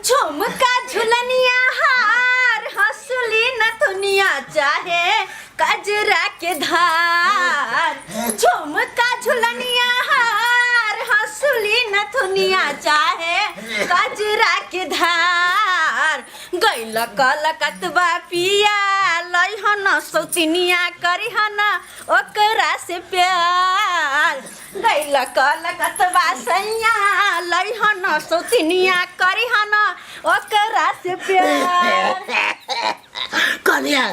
झुमका झुलनिया हार हंसुली नथुनिया चाहे कजरा के धार। झुमका झुलनिया हार हंसुली नथुनिया चाहे कजरा के धार। गैल कलकतबा पिया लइहन सौतिनिया करिहन ओकरा से प्यार। गैल कलकतबा सैया लइहन सौतिनिया करिहन ओकरा से प्यार। कलिया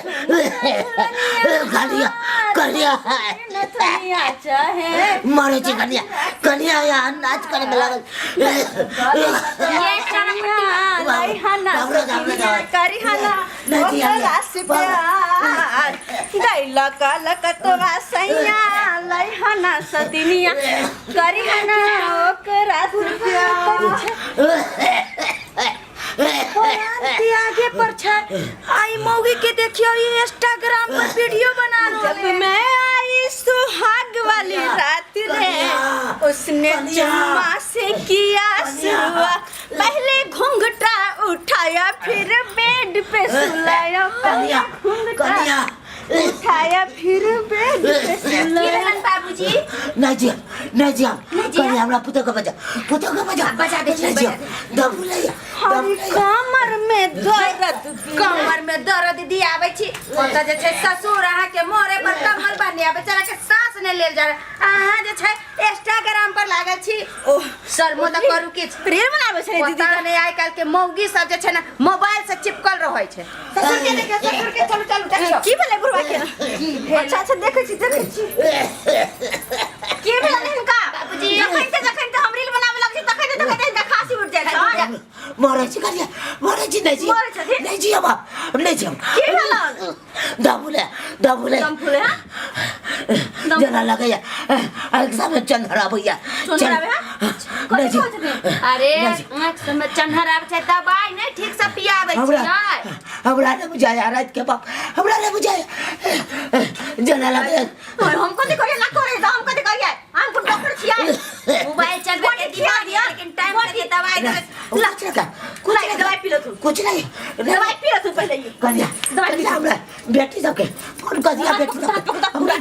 कलिया कलिया नथुनिया चाहे मरे छी कलिया कलिया यार नाच करे में लागल ये सैया लइहन सौतिनिया करिहन ओकरा से प्यार। गैल कलकतबा सैया लइहन सौतिनिया करिहन ओकरा से प्यार। आगे पर आई मौगी के देखियो ये इंस्टाग्राम पर वीडियो बना जब मैं आई सुहाग वाली रात रे उसने चुम्मा से किया शुरुआत। पहले घूंघटा उठाया फिर बेड पे सुलाया। कलिया कलिया उठाया फिर बेड पे सुलाया। बाबूजी नहीं जी कलिया हमरा पुतो के बजा दे छी दबुलैया कमर में दर्द दी आवे छी। ओता जे छै ससुर अहा के मोरे पर कमर बनिया बेचारा के सांस ने लेल जा अहा जे छै इंस्टाग्राम पर लागल छी। ओह शर्मो त करू के रील बनावे छै दीदी ने आइ काल के मौगी सब जे छै ना मोबाइल से चिपकल रहै छै। ससुर के देखे ससुर के चलू देखियो की भेलै बुढ़वा के अच्छा देखे छी की भेलै इनका बाबूजी जखन त हम रील बनावे लग छी तखन खांसी उठ जाय छै। मरे छी कलिया मरे छी नहीं जी अब नहीं जी की भेलै दबुले दम फुले हां जना लगैया एग्जाम में चंद्रा भैया नहीं जी अरे आंख से में चंद्रा आवे छै दवाई नहीं ठीक से पियावे छै। हमरा ने बुझाया रात के बाप हमरा ने बुझाया जना लगैया हम कथि करिए ना करे त हम कथि करिए हम को डॉक्टर छियै मोबाइल चलबे के दिमाग दिया लेकिन टाइम से दवाई दे कुछ दवाई पी लो तू कुछ नहीं दवाई पी लो तू पहले ये कलिया दवाई हमरा बेटी सबके फोन कर दिया बेटी हमरा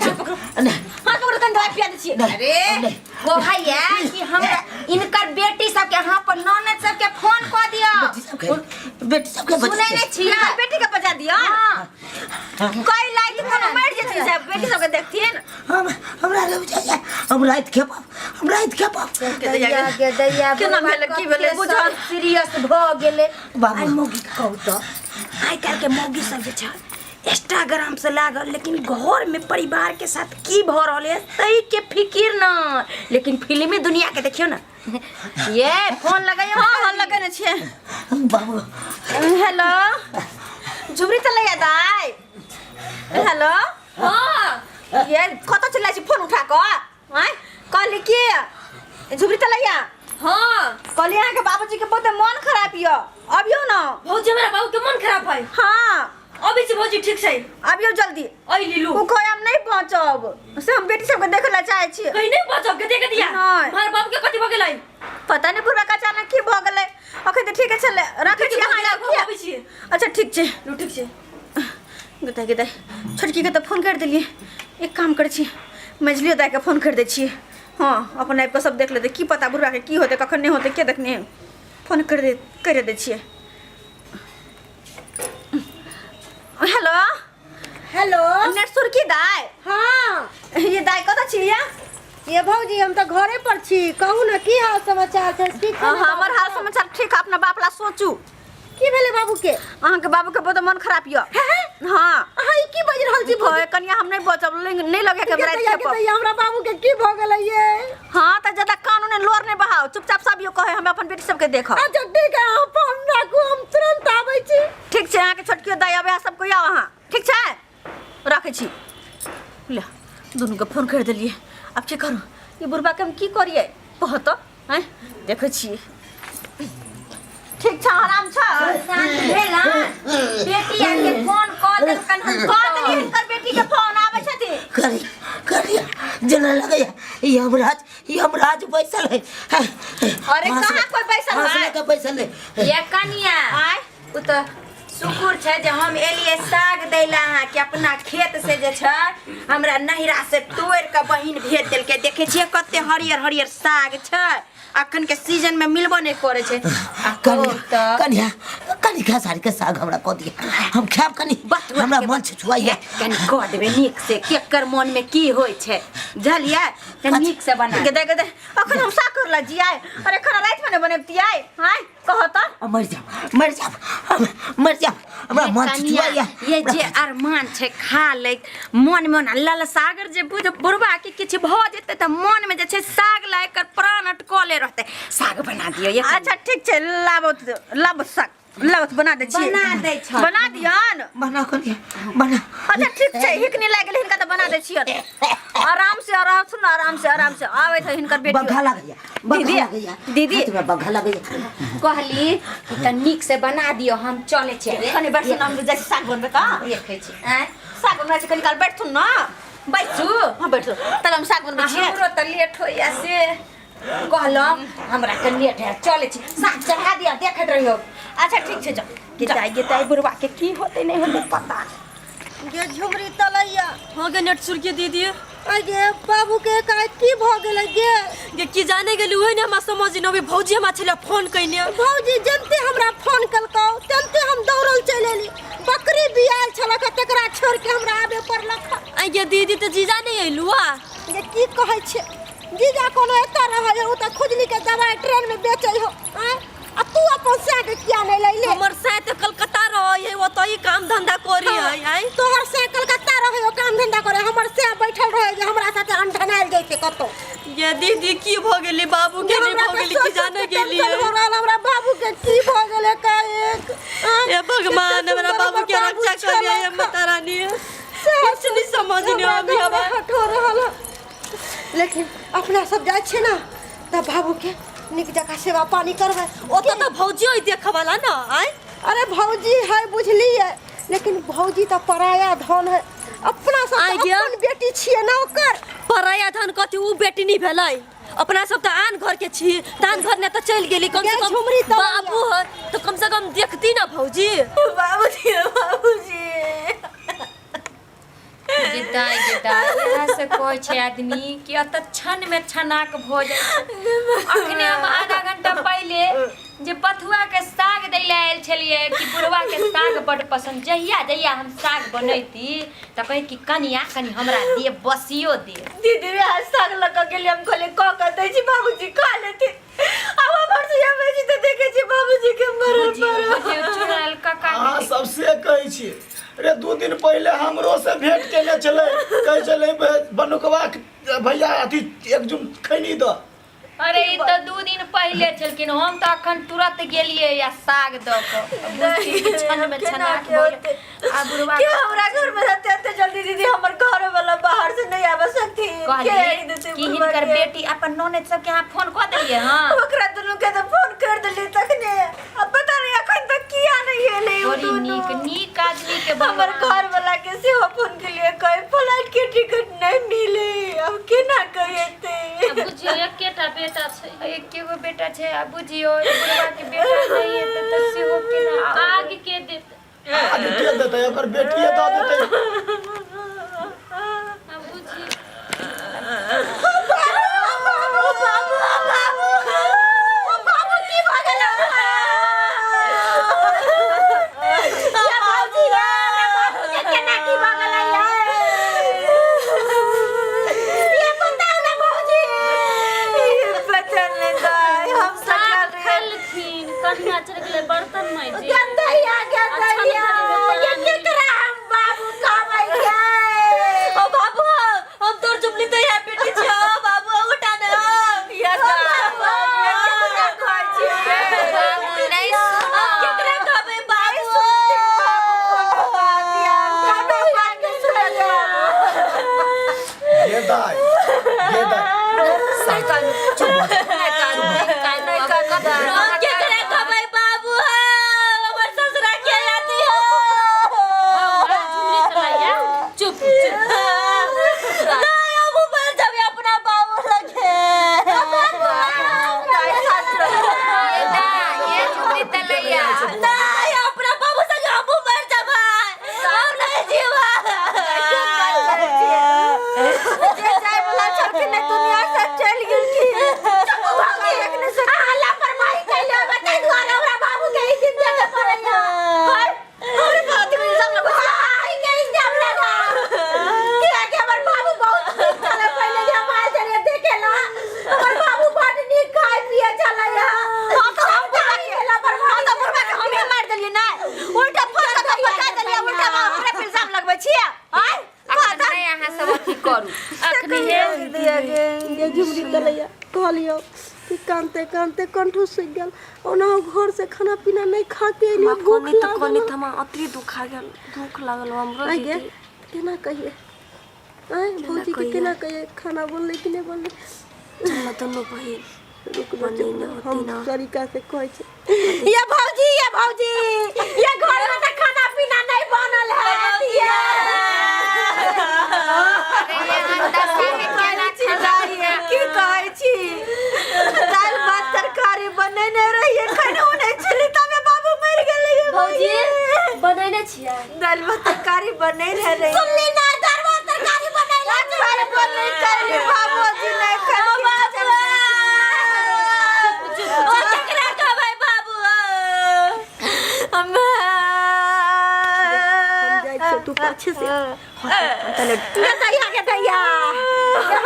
हां तो कन दवाई पिया दे छी। अरे वो भैया कि हमरा इनकर बेटी सबके हां पर ननद सबके फोन क दियो बेटी सबके सुनै नै छियै बेटी के बजा दियो। कोई लाइट कोनो मर जेती सब बेटी सबके देखथिन हमरा ले बुझाया हम रात खेपब के दैया केना भेल की भेल बुझा सीरियस भ गेले बाबू मौगी कहू तो आइ काल के मौगी सब जे छै इंस्टाग्राम से लागल लेकिन घर में परिवार के साथ की भ रहल है सही के फिकिर ना। लेकिन फिल्मी दुनिया के देखियो ना ये फोन लगायो हां लगने छिए बाबू हेलो झुमरी चलैया दाई हेलो हां ये कत चलै छी फोन उठा क हैं कहली की झुमरी चलैया हां कहली अहाँ के बाबूजी के बहुत मन खराब यो अबियो ना भौजी मेरा बाबू के मन खराब है। हां अभी से भौजी ठीक छै अबियो जल्दी ओइ लीलू ओ कोई हम नहीं पहुंचब से हम बेटी सब के देखला चाहे छी कहीं नहीं पहुंचब के देख दिया मार बाबू के कथि भ गेलै पता नहीं पूरा का अचानक की भ गेलै अखन त ठीक छै रखै छी अहाँ आबि छी। अच्छा ठीक छै ठीक छै गदा छोटकी के त फोन कर देलिए एक काम करै छी मझलियो दाई के फोन कर दै छी। हां अपन आबि के सब देख लेते की पता बुढ़वा के की होते कखन नहीं होते के देखने फोन कर दे छिए। हेलो हेलो नरसुर की दाई हाँ ये दाई कत छिए ये भौजी हम तो घरे पर छी कहू ना की हाल समाचार छै ठीक छै हमर हाल समाचार ठीक अपना बापला सोचू की भेले बाबू के अहाँ के बाबू के बहुत मन खराब यो हां अहाँ की बज रहल छी भय कनिया हम नहीं बचब नहीं लगे के हमरा हमरा बाबू के की भ गेलै ये हां त ज्यादा कानून लोर नहीं बहाओ चुपचाप सब यो कहे हम अपन बेटी सब के देखो। अच्छा ठीक है हम राखू हम तुरंत आबै छी। ठीक छै अहाँ के छोटकियो दाई आबे सब कोई आओ अहाँ ठीक छै रखै छी ले दोनों के फोन कर देलिए अब की करू ये बुढ़बा के हम की करिए बहुत हैं देखै छी ठीक छ आराम छ भेला बेटी आके फोन क दे कन हम क देलिए इनकर बेटी के फोन आबै छथि करिया जना लगैया ये हम राज बैसल है। अरे कहाँ कोई बैसल है? हंसने का बैसल है। ये कनिया आय उ तो शुक्र छै जे हम एलिए साग दैला है कि अपना खेत से जे छै हमरा नहिरा से तोड़ के बहिन भेज देलके। देखे छिए कते हरियर हरियर साग छै, अखन के सीजन में मिलबो नहीं करे छै। कन्या कनिका सारी के साग हमरा को दिया, हम खाब कनी, हमरा मन से छुआइए कनी कह देबे नीक से केकर मन में की होय छै झलिए कनी नीक से बना के दे अखन हम साग कर ला जियाय। अरे खाना रात में बनबतियाय हाय कहो तो मर जा हमरा मन से छुआइए। ये जे अरमान छै खा ले मन में ना लाल सागर जे बुझ बुढ़बा के किछ भ जेते त मन में जे छै साग लाय कर प्राण अटकले रहते। साग बना दियो ये। अच्छा ठीक छै, लाबो साग लाबो बना दे छी। बना दे छ बना दियन बना कनिया बना। अच्छा ठीक छै, हिकनी लाग गेल हिनका त बना दे छी। आराम से आराम से आवे छ हिनकर बेटी। बघा लगैया दीदी तुम्हें बघा लगैया। कहली त नीक से बना दियो हम चले छै। कनी बैठ सुन, हम जैसे साग बनबे का देखे छी साग बनबे छै। कनी काल बैठ सुन ना, बैठू हां बैठ तब हम साग बनबे छी। हमरो त लेट होइया से कहलम हमरा के लेट है चले छी। साग चढ़ा दिया देखत रहियो। अच्छा ठीक छै, जाओ गिताई बुढ़वा के की होते नहीं होते पता। ये झुमरी तलैया हाँ गे नेट सुरके दीदी अगे बाबू के का की भ गेलै गे? गे की जाने गेली ओहि ने हमरा समझ न अभी भौजी हमरा छले फोन कइने। भौजी जनते हमरा फोन कलकौ तनते हम दौड़ल चल एली। बकरी बियाल छलक तकरा छोड़ के हमरा आबे पड़लक। आई गे दीदी त जीजा नहीं अइलुआ। ये की कहै छै? जीजा कोनो एता रहै ओ त खुजली के दवाई ट्रेन में बेचै हो। आ तू अपन साग किया नहीं लैले? हमर साथ कलकत्ता रहै है ओतई काम धंधा करी है। आई तोहर से कलकत्ता रहै ओ काम धंधा करे, हमर से बैठल रहै जे हमरा साथे अंठनाइल जैसे कतो। ये दीदी की भ गेली बाबू के नहीं भ गेली की जाने गेली। हमरा बाबू के की भ गेलै का एक? ए भगवान हमरा बाबू के रक्षा करिए ये माता रानी। कुछ नहीं समझ नहीं अभी हवा हटो रहल। लेकिन अपना सब जाय छै ना त बाबू के निक जगह सेवा पानी करबै। ओ तो भौजी होई देखवाला ना। आई अरे भौजी है बुझली है, लेकिन भौजी त पराया धन है। अपना सब आइ गे। अपन बेटी छियै ना ओकर। पराया धन कथी उ बेटी नहीं भेलै। अपना सब त आन घर के छी, तान घर ने त चल गेली। कम से गे कम झुमरी तलैया। बाबू है तो कम से कम देखती ना भौजी। बाबूजी गिताई यहाँ से कोई छे आदमी कि अत क्षण में छनाक भ जाय। अखने हम आधा घंटा पहले जे बथुआ के साग दैले आयल छलिए कि बुढ़वा के साग बड़ पसंद। जहिया हम साग बनैती त कहे कि कनिया कनी हमरा दे बसियो दे। दीदी रे आज साग लगा के लिए हम खोले क दै छी बाबूजी खा लेते। अब हमर से या बेची त देखे छी बाबूजी के मरल चुड़ैल काका हाँ सबसे कहै छी। अरे 2 दिन पहले हमरो से भेंट केने चले, कहे चले बनुकवा भैया अथी एक जुम खैनी द। अरे ई त 2 दिन पहले छलकिन, हम त अखन तुरंत गेलिए या साग द के छन में छनाक बोल। आ बुढ़वा के हमरा घर में रहते तो जल्दी दीदी हमर घर वाला बाहर से नहीं आवे सकती। कहली कि हिनकर बेटी अपन ननद सब के यहाँ फोन क देलिए। हां ओकरा दुनु के तो फोन कर देली तखने। अब पता नहीं अखन तक किया नहीं एले उ बड़ी दुनु। नीक आदमी के हमर घर वाला के से फोन के लिए कहे फ्लाइट के टिकट नहीं मिले, अब केना कहते? बुझियो एकेटा बेटा छै, एकेगो बेटा छै। आ बुझियो बुढ़वा के बेटा नहीं है त सेहो केना आग के देत। आगे के देते ओकर बेटिए द देते। अब बुझियो बाबू की भागल बाबूजी रे बाबू के केना की भागल ये बता ना बाबूजी। ये बता ले दाई हम साग सकल खलखिन कन्या चल गेले बर्तन में जे गंदैया ये केकरा हम बाबू कामै के। ओ बाबू हम तोर जुमली त या बेटी छ। बाबू उठा ना ये बाबू केकरा खाइ छी बाबू नहीं सुनो। केकरा कहबे बाबू। ये दाई केकरा कहबे बाबू। हमर ससुरा के आती हो। झुमरी तलैया चुप चुप नहीं अब मर जाबे अपना देलिए ना उल्टा फोन का पका देलिए उल्टा हमरा पे इल्जाम लगबै छियै आय अखन नहीं अहाँ सब अथी करू अखनी ये झुमरी तलैया कहलियो कि कानते कानते कंठू सूख गेल ओना घर से खाना पीना नहीं खा के एलियो भूख लागल तो हम अति दुखा गेल भूख लागल हमरो आगे केना कहिए आय भौजी के केना कहिए खाना बनले कि नहीं बनले चल दोनों बहिन रुक हम तरीका से कहै छै ये भौजी ये घर में तो खाना पीना नहीं बनल है अरे यहाँ दशा में केना खिलाइए की कहै छी दाल भात तरकारी बनेने रहिए खाना नहीं छली तबे बाबू मर गेलै भौजी बनैने छियै दाल भात तरकारी बनेने रही सुनली ना दाल भात तरकारी बनेले छै बाबूजी नहीं खाए ओ चकरा का भाई बाबू हम जाय छै तू पाछे से तले दैया के दैया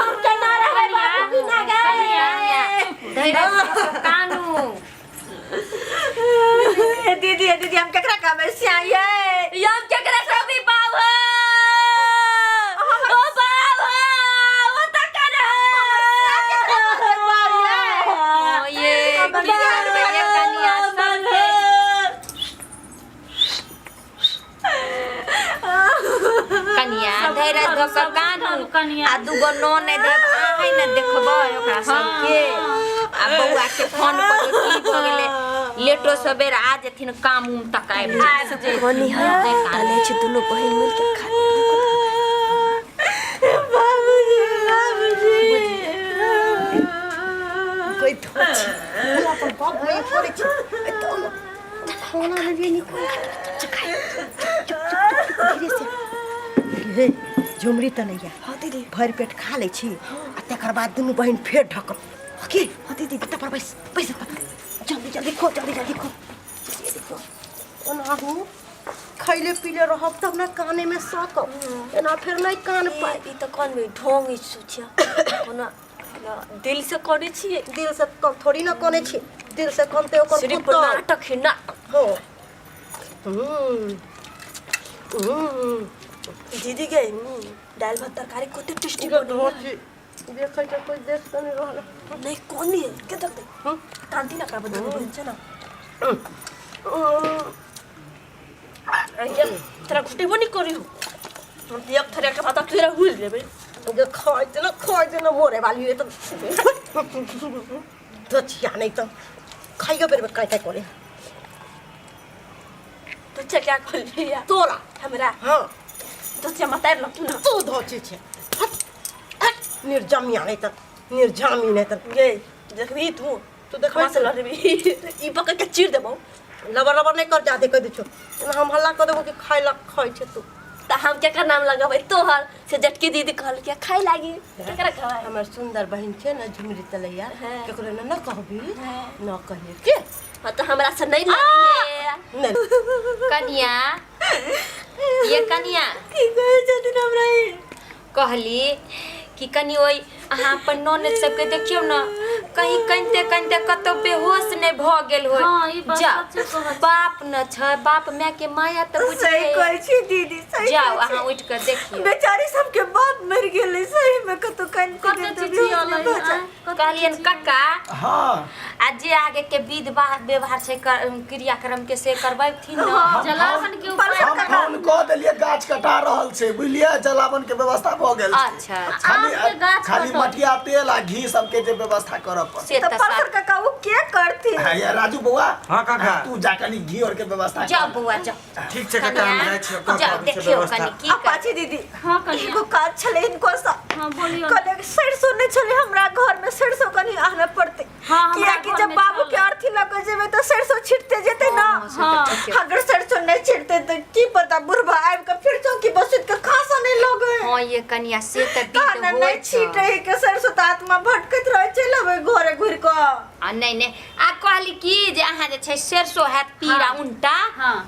हम केना रहे बाबू बिना गए कानू दीदी हम केकरा कहबै सियाये हम केकरा कहबी बाबू ओ बाबू ओ तकर ये की करबै ये कनिया सबके कनिया धैर्य धक कानू आ दूगो नोन दे आइ न देखबै ओकरा सबके आ बौआ के फोन पर की भ गेलै लेटो सबेर आ जेथिन काम उम तक आबि जाए बनी है ताले छै दोनों बहिन मिल के खा कोई तो छी अपन बाप में पड़े छी तो खाना ले लिए निको धीरे से हे झुमरी तलैया हां दीदी भर पेट खा ले छी आ तकर बाद दुनू बहिन फेर ढकल ओके हां दीदी तब पर पैसा जल्दी खो जल्दी खो ओनाहू खैले पीले रहब तब ना काने में सकब एना फिर नहीं कान पाए ई तो कान में ढोंग ई सोचिया ओना दिल से करे छियै दिल से कम थोड़ी ना कोने छी दिल से कमते ओकर सिर्फ पुतौ नाटक है नाटक हो दीदी के दाल भात तरकारी कते टेस्टी रोटी देखै के कोई देख त नहीं रहल नहीं कोन नहीं के देखते कांती ना करब दोनों बहन छै ना ये तेरा घुटे बनी करी हो हम एक थरे के बात तेरा हुल देबे जे खाइ देना मोरे वाली है तो चिया नहीं तो खाइयो बेर काय करे तो क्या कर लिया तोरा हमरा हां तो क्या मतार लग तू ना तू धोचे छे निर्जमी नहीं तो निर्जामी नहीं तो ये देखबी तू देखबा से लड़बी ई पकड़ के चीर देबो लबर नहीं कर जादे कह दे छो हम हल्ला कर देबो कि खाइ छे तू त हम क्या नाम लगाबै तोहर से जटकी दीदी कहल के खाइ लागी केकरा कहै हमर सुंदर बहन छे ना झुमरी तलैया हाँ। केकरो ना कहबी ना कहिए के हां तो हमरा से नहीं लागी नहीं कनिया ये कनिया की कहै छथिन हमरा कहली कि कनी ओइ अहाँ अपन ननद सबके देखियौ न कहीं कनिते कनिते कतौ बेहोश नहीं भ गेल होय हाँ, ई बात जाओ सच्चे कहै छी। बाप न छै बाप माय के माया त बुझे सही कहै छी दीदी सही जाओ कहै छी। अहाँ उठ के देखियो बेचारी सबके बाप मर गेलै सही में कतो कन कते चिट्ठी आलै कहलियन कक्का हाँ आ जे आगे के विध व्यवहार से क्रियाक्रम के से करबैथिन न जलावन के ऊपर हम फोन कह देलिए गाछ कटा रहल छै बुझलिए जलावन के व्यवस्था भ गेल छै। अच्छा खाली मटिया तेल आ घी सबके जे व्यवस्था करब पर से तो त परसर काका वो क्या करती हाँ, ये राजू बउआ हाँ, काका। तू जा कनी घी और के व्यवस्था जाओ कर। बउआ जाओ ठीक छै काका हम जाइ छी ओकर जाओ घर के देखियो व्यवस्था। कनी की कर अपाची दीदी हां कनिया एगो काज छले इनको सा हां बोलियो कने सरसों ने छले हमरा घर में सरसों कनी आने पड़ते हाँ, हमरा किया कि घर जब में बाबू छल। के अर्थी लग जेबे तो सरसों छिटते जेते ना अगर सरसों नहीं छिटते तो की पता बुढ़बा आब के फिर चौकी बसत के खासा नहीं लगे हां ये कनिया से त कान विध नहीं होय छै छिटे के सरसों त आत्मा भटकत रहे चलबे घरे घुर को आ नहीं आ कहली की जे अहाँ जे छै सरसो हैत पीरा उनटा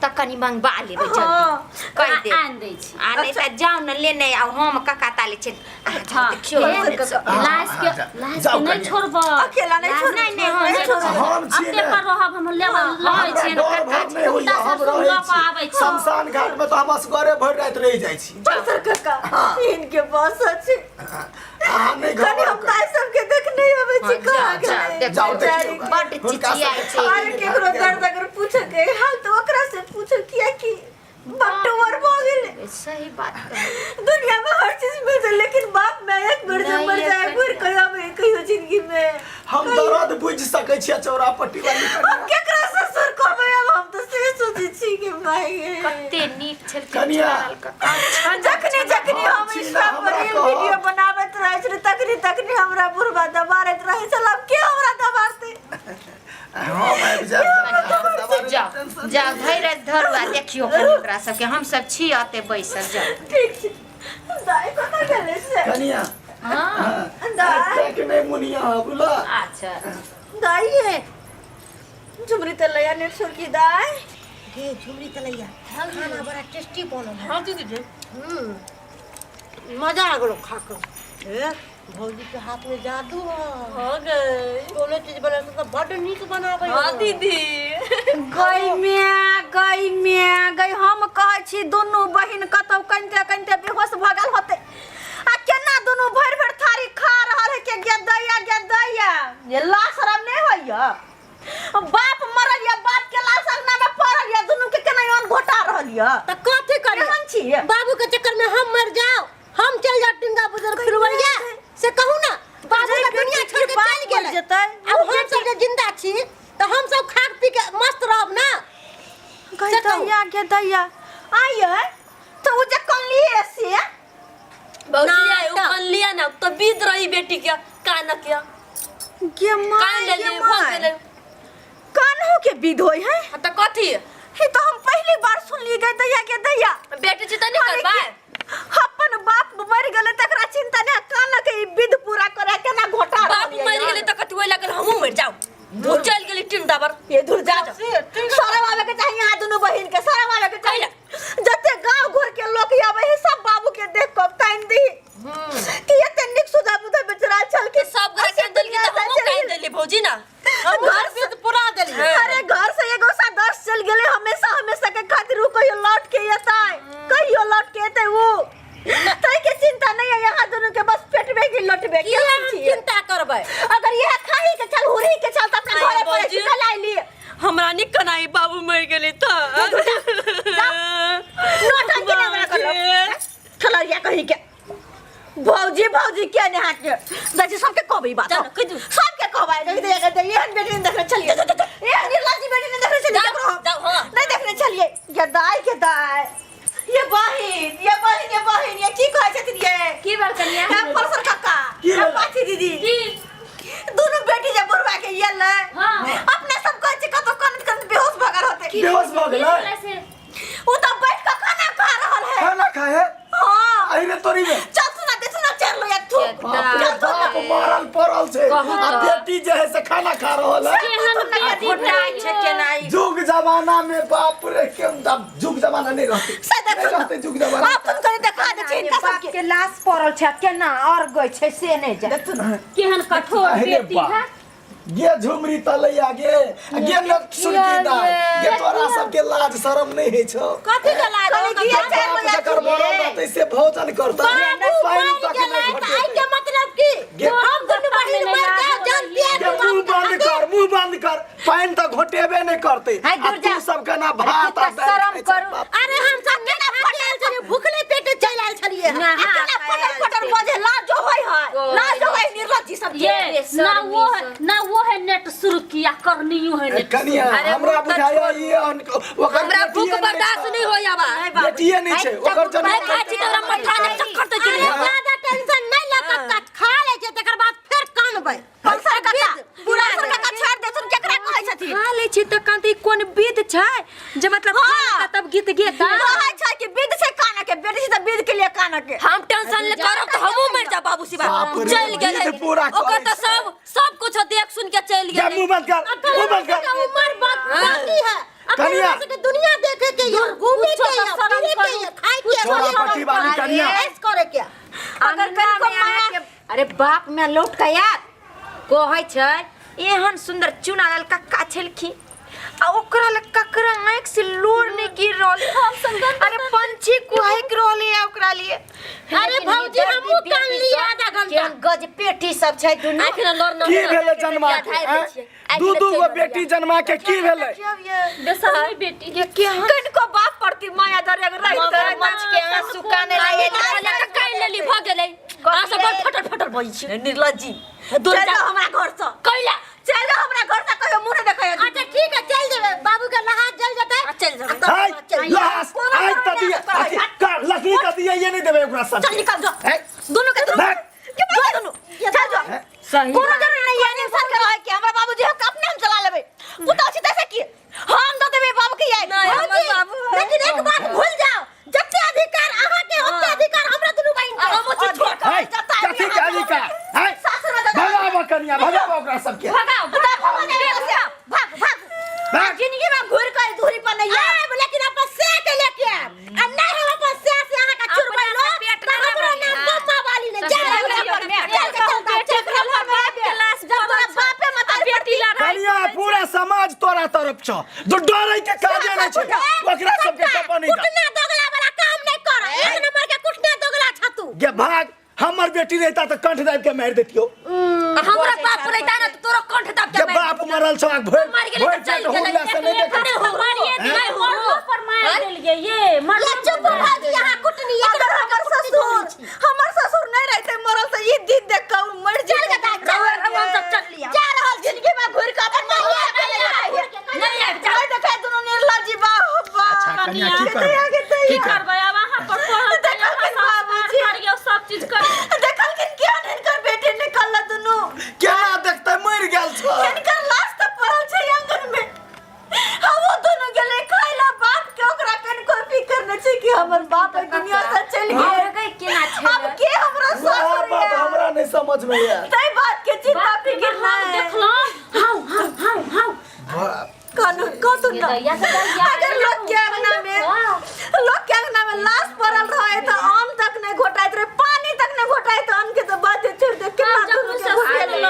त कनी मंगवा लेबै जल्दी कह दे आन दै छी आ नहीं त जाओ न लेने आउ हम कक्का ताले छै देखियो लाश के जाओ नहीं कनिया। छोड़बो अकेला नहीं छोड़ नहीं हम छिए अपने ना पर रहब हम लेबा लय हमरा छी डर भर नहीं होइए हम रहै छी शमशान घाट में तो हम असगरे भरि रात रह जाइ छी बरसर काका इनके पास अच्छे अहाँ नहीं कनी घर हम ताई सबके देखने आवे छी कहाँ गए जाओ देखियो बड़ चिचियाई छै अरे केकरो दर्द अगर पूछे के हाल तो ओकरा से पूछो किया कि बटवर भ गेले सही बात कह दुनिया में हर चीज मिल जाए लेकिन बाप में एक बार जब मर जाए फिर कहियो जिंदगी में हम दर्द बुझ सकै छी चौरा पट्टी वाली हम केकरा ससुर कहबै अब हम तो से सोचै छी कि भाई कते नीक छल कनिया जखनी हम इंस्टा पर वीडियो बनाबैत रहै छी तखनी हमरा बुढ़वा दबारैत रहै छल अब के हमरा दबारते हम आबि जाब जा धैर्य धरू आ देखियो कनी ओकरा सबके हम सब छी आते बैसल जा ठीक छै दाई कतऽ गेलै से कनिया हां दाई के नहीं मुनिया बुला अच्छा दाई है झुमरी तलैया नेट छोड़की दाई गे झुमरी तलैया खाना बड़ा टेस्टी बनल है हां दीदी मजा आ गेलो खा के भौजी के हाथ में जादू है हो गए कोनो चीज बना तो बड़ नीक बनाबै हां दीदी गई हम कहै छी दुनू बहिन कतौ कनिते बेहोश भ गेल होते आ केना दुनू भरि थारी खा रहल है के गे दैया ये लाशरम नहीं होइया बाप मरल या बाप के लाश अंगना में पड़ल या दुनू के केना अन घोटा रहल या त कथि करी केहन छी बाबू के चक्कर में हम मर जाओ हम चल जा टिंगा बुजुर्ग फिरवैया से कहू ना बाबू का दुनिया छोड़ के चल गेल जतै अब हम सब जे जिंदा छी तो हम सब खा पी के मस्त रहब ना दैया आइए तो वो जे कन लिए से भौजी आए उखन लिया ना तो बीत रही बेटी के कान क्या के कान ले ले भौजी ले कान्हू के विध होय है त कथी ही तो हम पहली बार सुनली गए दैया के दैया बेटी चिता नहीं करबा अपन बाप मर गेले तकरा चिंता ने कान के विध पूरा करे केना घोटा बाप मर गेले त कथी होय लागल हमहू मर जाऊ दूर चल गेली टिंडा पर ये दूर जा सारा वाले के चाहिए आ दोनों बहन के सारा वाले के चाहिए जते गांव घर के लोग आवे है सब बाबू के देख को ताइन दी कि ये तनिक सुधा बुधा बेचारा चल के सब घर के दिल के त हमहू कान देली भौजी ना घर से पूरा देली अरे घर से एगो सा 10 चल गेले हमेशा के खातिर उ कहियो लौट के एताय कहियो लौट के एते वो तई के चिंता नहीं है यहाँ दोनों के बस पेटबे की लटबे की चिंता करबै अगर यह खाही के चल हुरी के चल त अपने घरे पर चलाई ली हमरा नि कनाई बाबू मर गेले त नोटंकी ना बना कर लो खलरिया कही के भौजी के ने हाथ के दजी सबके कहबै बात सबके कहबै देख दे एहन बेटी ने देखले चलिए एहन निर्लज्जी बेटी ने देखले चलिए जाओ हां नहीं देखने चलिए के दाई ये बहिन ये की कहै छथिन ये की बात कनिया है परसर काका की है पाची दीदी दोनों बेटी जे बुरवा के ये ले हां अपने सब कहै छी कतो कन बेहोश भगर होते बेहोश भ गेलै उ त बैठ के खाना खा रहल है खाना खाए हां आई में तोरी में चल सुना चल लो या तू बाप मरल पड़ल छै आ बेटी जे है से खाना खा रहल है घोटाई छै केनाई जुग जमाना में बाप रे केम जुग जमाना नहीं रहते जुग जमाना अपन करे देखा दे छै इनका सब के लाश पड़ल छै केना और गई छै से नहीं जा केहन कठोर बेटी है गे झुमरी तलैया गे लोग सुनकी ना गे तोरा सब के लाज शरम नहीं है छौ कथि के लाज बाप जकर मरल रहते से भोजन करता पानी तक नहीं घटे आई के मतलब की हम दुनू बहिन मर जाओ जानती है मुंह बंद कर पानी तो घोटेबे नहीं करते तू सबके ना भात शर्म करू अरे हम सब केना खाके आइल छलिए भूखले पेट चल आइल छलिए केना पटर बजे लाज होय है लाज होय निर्लज्जी सब ये ना वो है नेट शुरू किया करनियो है नेट कनिया हमरा बुझाया ये ओकर हमरा भूख बर्दाश्त नहीं होया बा बेटिए नहीं छै ओकर जन्म मैं खाई छी तोरा मठा ने चक्कर त गिरे ज्यादा टेंशन नहीं लगत खा ले छै तकर बाद फिर कानबै पंसर काका पूरा सर काका छाड़ दे तुम केकरा कहै छथि खा ले छी त कांती कोन विध छै जे मतलब खा तब गीत गेता कहै छै कि विध छै काना के बेटी से त विध के लिए काना के हम टेंशन ले करब त हमहू मर जा बाबू सिवा चल गेले ओकर त सब कुछ देख सुन के चल जा गेले मुंह बंद कर उम्र बाकी है कनिया दुनिया देखे के ये घूमे के ये फिरे के ये खाए के छोरा पट्टी वाली कनिया ऐस करे के अगर कनको माया के अरे बाप में लौट के यार कहै छै एहन सुंदर चुना लाल कक्का छलखी आ ओकरा ले ककरा आंख से भौजी हमहू कान लिए आधा घंटा गज पेटी सब छै दुनू आखिर लड़ न की भेले जन्मा के दू गो बेटी जन्मा के की भेले बेसरमी बेटी कनको बाप पड़ती माया दर एक रहित मच के आंसू काने ये त कान लेली भ गेलै आ सब फटल फटल बई छै निर्लज्जी चल जाओ हमरा घर से कैला चल जाओ हमरा घर से कहियो मुंह देखै अच्छा ठीक है चल जेबे बाबू के लहाज जल जतै चल जाओ हाय लास आज त दिए का लकड़ी का दिए ये नहीं देबे ओकरा सब चल निकल जाओ है दोनों के दोनों चल जाओ सही कोनो जरूरी नहीं है इंसान के रहे कि हमरा बाबूजी हक अपने हम चला लेबे पुता छी तैसे की हम दे देबे बाबू के याद नहीं हमर बाबू लेकिन एक बात भूल जाओ जत्ते अधिकार अहा के ओत्ते अधिकार हमरा दुनू बहिन के हम छी छोट है कथि के अधिकार है भगावा कनिया भगावा ओकरा सब के भाग भाग भाग जिंदगी में घुर कर धूरी पर नहीं आब लेकिन अपन से के लेके आब आ नहीं हम अपन से अहा का चुरबै लो तो हमरा नाम बम्मा वाली ने जा कनिया पूरा समाज तोरा तरफ छ जो डरै के काजे नहीं छै ओकरा सब के सब नहीं कुटना दोगला वाला काम नहीं कर एक नंबर के कुटना दोगला छ तू गे भाग हमर बेटी रहता त कंठ दाब के मार देतियो हमरा बाप रहता ना तो तोरा कंठ दाब गे के बाप मरल छ भोर मार गेलै भोर त चल पेट होला से नहीं देखे मारिए दिलाई हो पर मार देलिए ये ये चुप भाग यहाँ कुटनी एक हमर ससुर नहीं रहते मरल से ई दिन देख के मर चल के दाग हम सब चल लिया जा रहल जिंदगी में घुर के अपन माया के नहीं चल देखे दोनों निर्लज्जी बा अच्छा कनिया की करबै अब वहां पर पहुंच बाबूजी कर गयो सब चीज कर देखल कि क्या इनकर बेटे निकल दोनों केना देखते मर गेल छ इनकर लाश त पड़ल छै आंगन में हम दोनों गेले खाइला बाप के ओकरा कन कोई फिकर न छै कि हमर बाप दुनिया से चल गए केना छै अब के हमरा ससुर बात हमरा नहीं समझ में आया तई बात के चिंता फिकर ना देखलो हाउ कानून को तो ना अगर लोग के अंगना में लाश पड़ल रहे तो आम तक नहीं घोटाइत रहे पानी तक नहीं घोटाइत अन्न के तो बात छोड़ दे कितना दूर के घुसले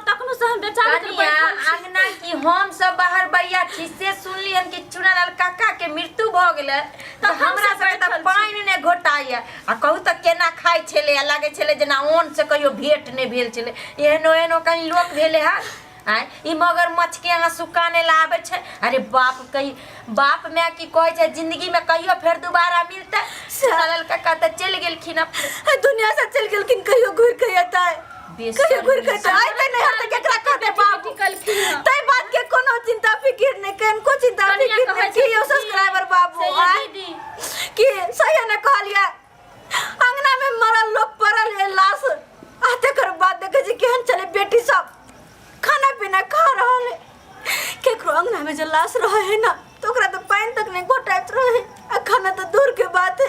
तखनो से हम बेचारा के बैठल अंगना की हम सब बाहर बैया छी से सुनलियन कि चुनालाल काका के मृत्यु भ गेलै त हमरा सब त पानी ने घोटाइया आ कहू त केना खाइ छले आ लागे छले जेना ओन से कहियो भेट नहीं भेल छले एहनो कहीं लोक भेले हा आय ई मगर मछ के आंसू काने लावे छै अरे बाप मैं की कहै छै जिंदगी में कहियो फिर दोबारा मिलते चुनालाल काका त चल गेलखिन दुनिया से चल गेलखिन कहियो घुर के आता है कहियो घुर के आइ त नहीं हत केकरा कहते बाप तई बात के कोनो चिंता फिकिर नहीं केन को चिंता फिकिर नहीं कि यो सब्सक्राइबर बाबू आय कि सही ने कहलिया अंगना में मरल लोग पड़ल है लाश आते कर बात देखे जी केहन चले बेटी सब खाना पीना खा रहल है केकरो अंगना में जो लाश रहे है ना तो ओकरा तो पानी तक नहीं घोटाइत रहे आ खाना तो दूर के बात है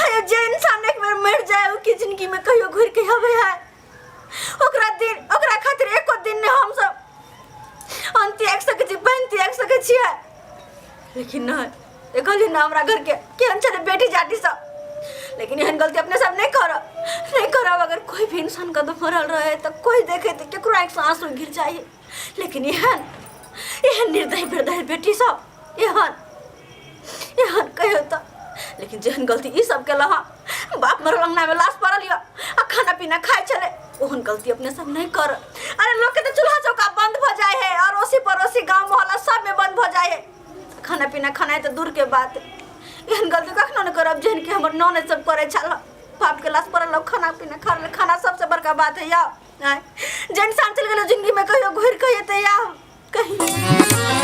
हाय जे इंसान एक बार मर जाए ओ की जिंदगी में कहियो घुर के हवे है ओकरा खातिर एको दिन ने हम सब अंति एक सके छी बनती एक सके छी लेकिन ना देखली ना हमरा घर के केहन चले बेटी जाटी सब लेकिन एहन गलती अपने सब नहीं करब अगर कोई भी इंसान का तो मरल रहे तो कोई देखे तो केकरो आंख से आंसू गिर जाए लेकिन एहन निर्दयी बेटी सब एहन कहियो तो लेकिन जेहन गलती ई सब के लहा बाप मरल अंगना में लाश पड़ल या आ खाना पीना खाए चले ओहन गलती अपने सब नहीं कर अरे लोग के तो चूल्हा चौका बंद हो जाए है अड़ोसी पड़ोसी गांव मोहल्ला सब में बंद हो जाए है खाना पीना खाना तो दूर के बात एहन गलती कखनो न करब जेहन कि हमर नौने सब करे छल बाप के लाश पड़ल खाना पीना खा ले खाना सबसे बड़का बात है या जे इंसान चल गेल जिंदगी में कहियो घुर के एते या कहीं